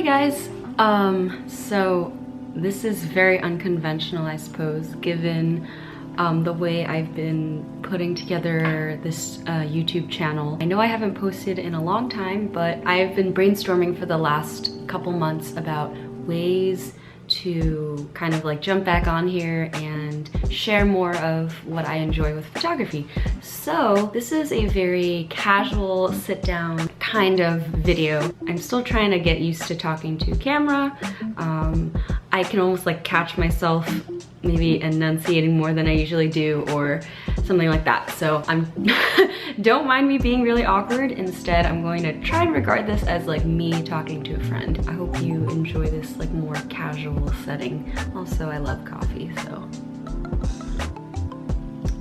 guys, so this is very unconventional, I suppose, given the way I've been putting together this YouTube channel. I know I haven't posted in a long time, but I've been brainstorming for the last couple months about ways to kind of like jump back on here and share more of what I enjoy with photography. So this is a very casual sit down kind of video. I'm still trying to get used to talking to camera. I can almost like catch myself maybe enunciating more than I usually do or something like that. So don't mind me being really awkward. Instead, I'm going to try and regard this as like me talking to a friend. I hope you enjoy this like more casual setting. Also, I love coffee, so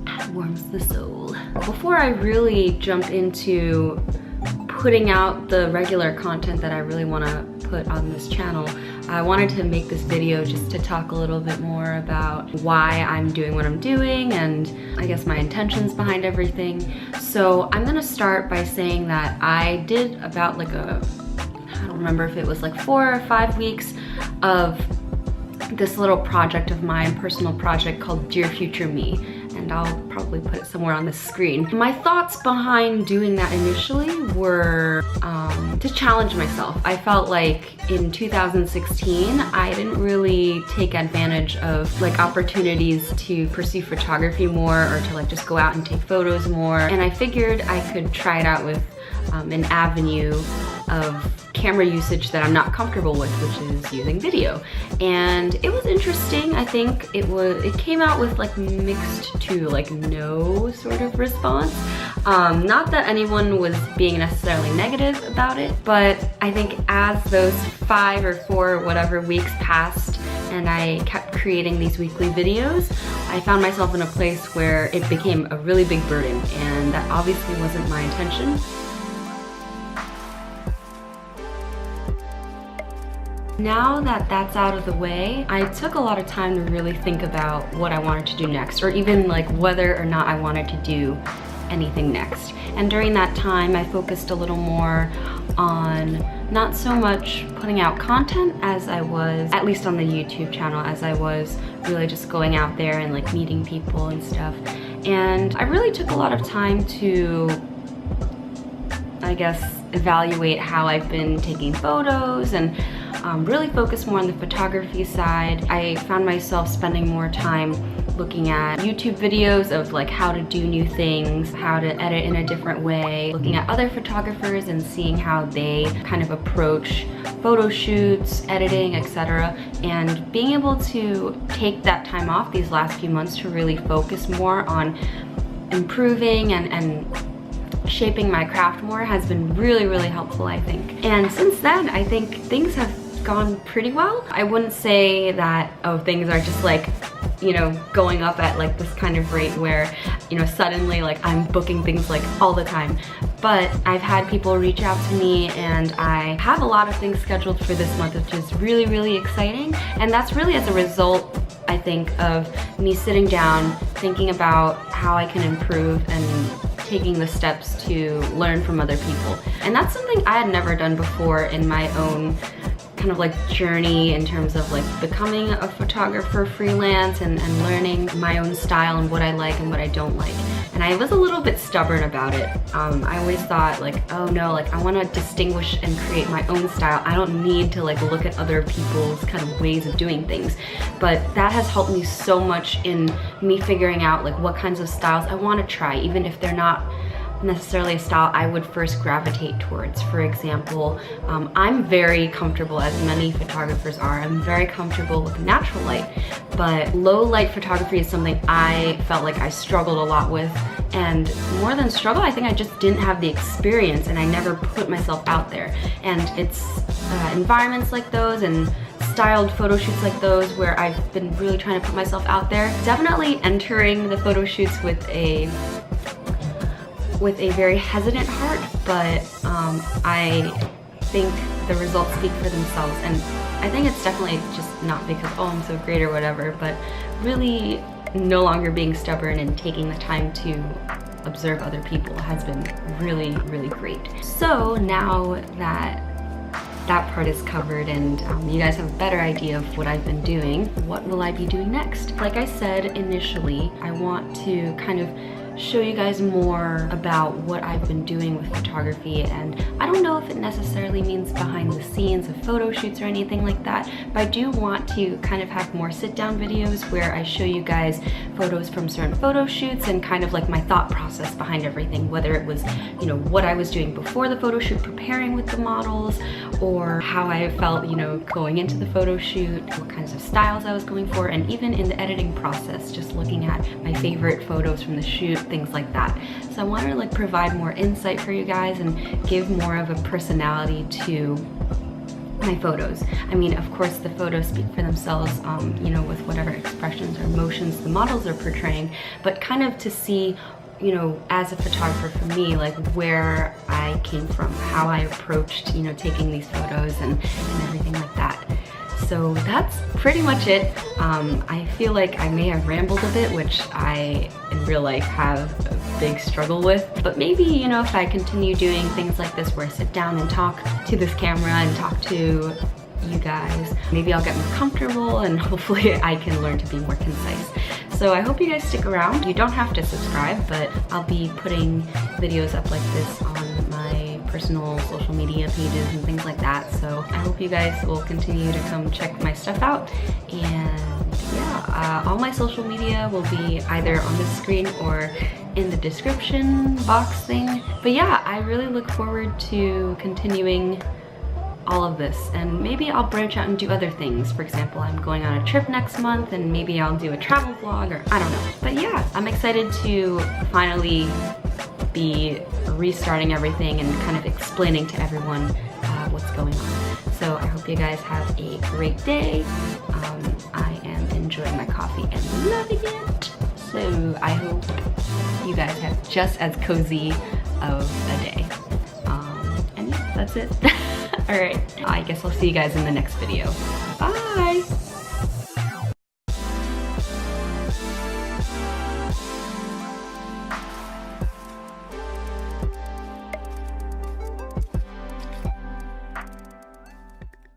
it warms the soul. Before I really jump into putting out the regular content that I really want to put on this channel, I wanted to make this video just to talk a little bit more about why I'm doing what I'm doing and I guess my intentions behind everything. So I'm gonna start by saying that I did about like I don't remember if it was like 4 or 5 weeks of this little project of mine, personal project called Dear Future Me. And I'll probably put it somewhere on the screen. My thoughts behind doing that initially were to challenge myself. I felt like in 2016, I didn't really take advantage of like opportunities to pursue photography more or to like just go out and take photos more. And I figured I could try it out with an avenue of camera usage that I'm not comfortable with, which is using video. And it was interesting. I think it came out with like mixed to like no sort of response. Not that anyone was being necessarily negative about it, but I think as those 5 or 4 whatever weeks passed and I kept creating these weekly videos, I found myself in a place where it became a really big burden, and that obviously wasn't my intention. Now that that's out of the way, I took a lot of time to really think about what I wanted to do next, or even like whether or not I wanted to do anything next. And during that time, I focused a little more on not so much putting out content as I was, at least on the YouTube channel, as I was really just going out there and like meeting people and stuff. And I really took a lot of time to, I guess, evaluate how I've been taking photos and really focus more on the photography side. I found myself spending more time looking at YouTube videos of like how to do new things, how to edit in a different way, looking at other photographers and seeing how they kind of approach photo shoots, editing, etc. And being able to take that time off these last few months to really focus more on improving and shaping my craft more has been really, really helpful, I think. And since then, I think things have gone pretty well. I wouldn't say that, oh, things are just like, you know, going up at like this kind of rate where, you know, suddenly like I'm booking things like all the time. But I've had people reach out to me and I have a lot of things scheduled for this month, which is really, really exciting. And that's really as a result, I think, of me sitting down, thinking about how I can improve and taking the steps to learn from other people. And that's something I had never done before in my own kind of like journey in terms of like becoming a photographer freelance and learning my own style and what I like and what I don't like. And I was a little bit stubborn about it. I always thought like, oh no, like I want to distinguish and create my own style. I don't need to like look at other people's kind of ways of doing things. But that has helped me so much in me figuring out like what kinds of styles I want to try, even if they're not necessarily a style I would first gravitate towards. For example, I'm very comfortable, as many photographers are, I'm very comfortable with natural light, but low light photography is something I felt like I struggled a lot with. And more than struggle, I think I just didn't have the experience and I never put myself out there. And it's environments like those and styled photo shoots like those where I've been really trying to put myself out there. Definitely entering the photo shoots with a very hesitant heart, but I think the results speak for themselves. And I think it's definitely just not because, oh, I'm so great or whatever, but really no longer being stubborn and taking the time to observe other people has been really, really great. So now that that part is covered and you guys have a better idea of what I've been doing. What will I be doing next? Like I said initially, I want to kind of show you guys more about what I've been doing with photography, and I don't know if it necessarily means behind the scenes of photo shoots or anything like that, but I do want to kind of have more sit-down videos where I show you guys photos from certain photo shoots and kind of like my thought process behind everything, whether it was, you know, what I was doing before the photo shoot, preparing with the models, or how I felt, you know, going into the photo shoot, what kinds of styles I was going for, and even in the editing process, just looking at my favorite photos from the shoot, things like that. So I wanted to like provide more insight for you guys and give more of a personality to my photos. I mean, of course, the photos speak for themselves, you know, with whatever expressions or emotions the models are portraying, but kind of to see, you know, as a photographer for me, like where I came from, how I approached, you know, taking these photos and everything like that. So that's pretty much it. I feel like I may have rambled a bit, which I in real life have a big struggle with, but maybe, you know, if I continue doing things like this where I sit down and talk to this camera and talk to you guys, maybe I'll get more comfortable and hopefully I can learn to be more concise. So I hope you guys stick around. You don't have to subscribe, but I'll be putting videos up like this on my personal social media pages and things like that. So I hope you guys will continue to come check my stuff out. And yeah, all my social media will be either on the screen or in the description box thing. But yeah, I really look forward to continuing all of this, and maybe I'll branch out and do other things. For example, I'm going on a trip next month and maybe I'll do a travel vlog, or I don't know. But yeah, I'm excited to finally be restarting everything and kind of explaining to everyone what's going on. So I hope you guys have a great day. I am enjoying my coffee and loving it. So I hope you guys have just as cozy of a day. And yeah, that's it. All right, I guess I'll see you guys in the next video.